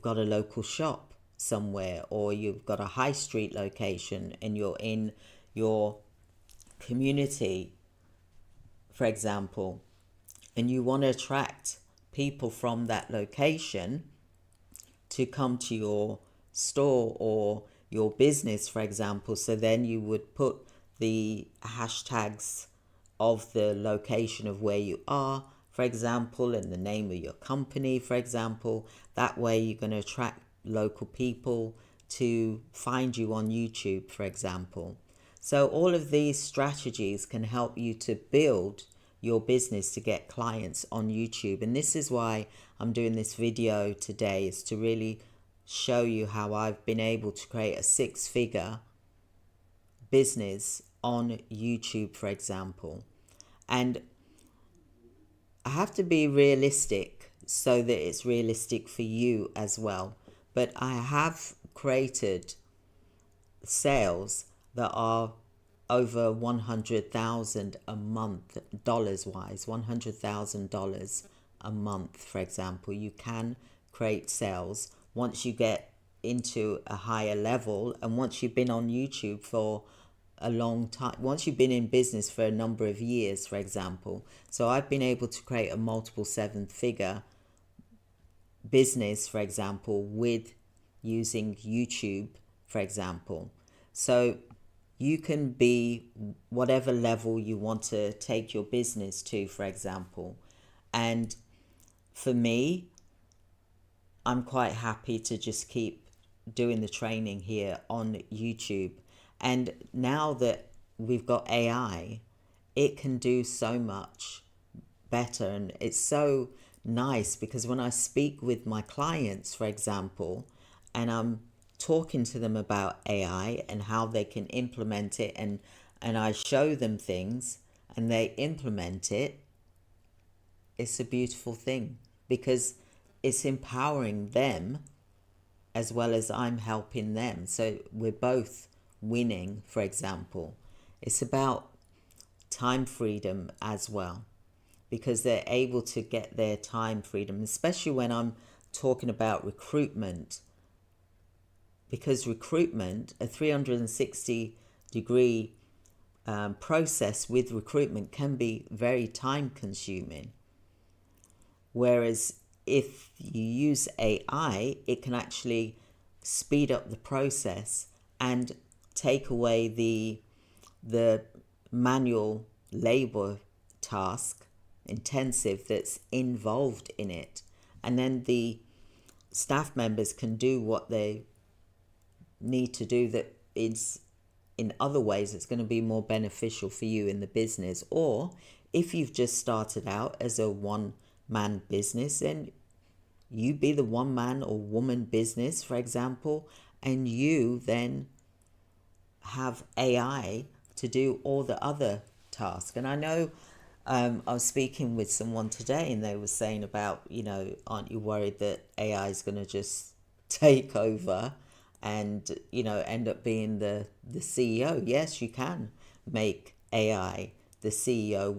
you've got a local shop somewhere, or you've got a high street location and you're in your community, for example, and you want to attract people from that location to come to your store or your business, for example. So then you would put the hashtags of the location of where you are, for example, and the name of your company, for example. That way you're going to attract local people to find you on YouTube, for example. So all of these strategies can help you to build your business to get clients on YouTube. And this is why I'm doing this video today, is to really show you how I've been able to create a 6-figure business on YouTube, for example. And I have to be realistic so that it's realistic for you as well. But I have created sales that are over $100,000 a month, dollars wise, $100,000 a month, for example. You can create sales once you get into a higher level, and once you've been on YouTube for a long time, once you've been in business for a number of years, for example. So I've been able to create a multiple 7-figure business, for example, with using YouTube, for example. So you can be whatever level you want to take your business to, for example. And for me, I'm quite happy to just keep doing the training here on YouTube. And now that we've got AI, it can do so much better. And it's so nice because when I speak with my clients, for example, and I'm talking to them about AI and how they can implement it, and I show them things and they implement it, it's a beautiful thing because it's empowering them as well as I'm helping them. So we're both winning, for example. It's about time freedom as well, because they're able to get their time freedom, especially when I'm talking about recruitment. Because recruitment, a 360-degree process with recruitment can be very time consuming. Whereas if you use AI, it can actually speed up the process and take away the manual labor task, intensive, that's involved in it. And then the staff members can do what they need to do that is in other ways it's going to be more beneficial for you in the business. Or if you've just started out as a one-man business, then you be the one-man or woman business, for example, and you then have AI to do all the other tasks. And I know I was speaking with someone today and they were saying about, aren't you worried that AI is going to just take over and, end up being the CEO? Yes, you can make AI the CEO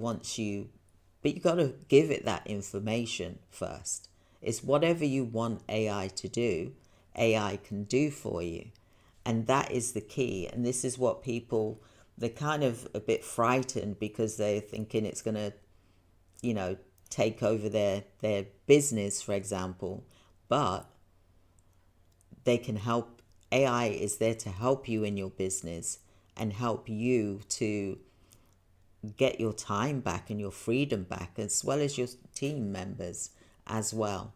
but you got to give it that information first. It's whatever you want AI to do, AI can do for you. And that is the key. And this is what they're kind of a bit frightened because they're thinking it's going to, take over their business, for example. But they can help. AI is there to help you in your business and help you to get your time back and your freedom back, as well as your team members as well.